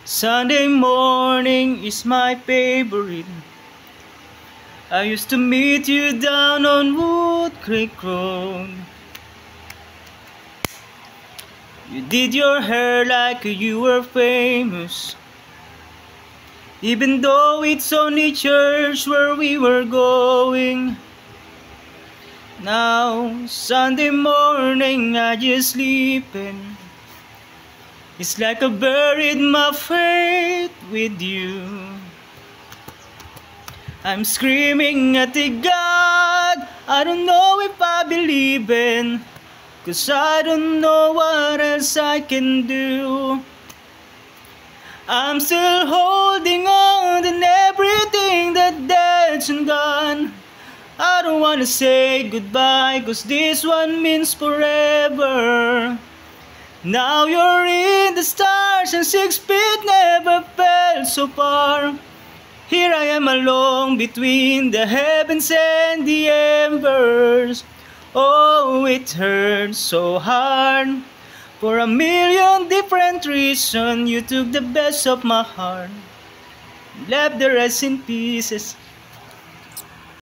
Sunday morning is my favorite. I used to meet you down on Wood Creek Road. You did your hair like you were famous, even though it's only church where we were going. Now, Sunday morning, I just sleeping. It's like I buried my faith with you. I'm screaming at the God I don't know if I believe in, 'cause I don't know what else I can do. I'm still holding on to everything that's gone. I don't wanna say goodbye, 'cause this one means forever. Now you're in the stars and 6 feet never felt so far. Here I am alone between the heavens and the embers. Oh, it hurts so hard. For a million different reasons, you took the best of my heart, left the rest in pieces.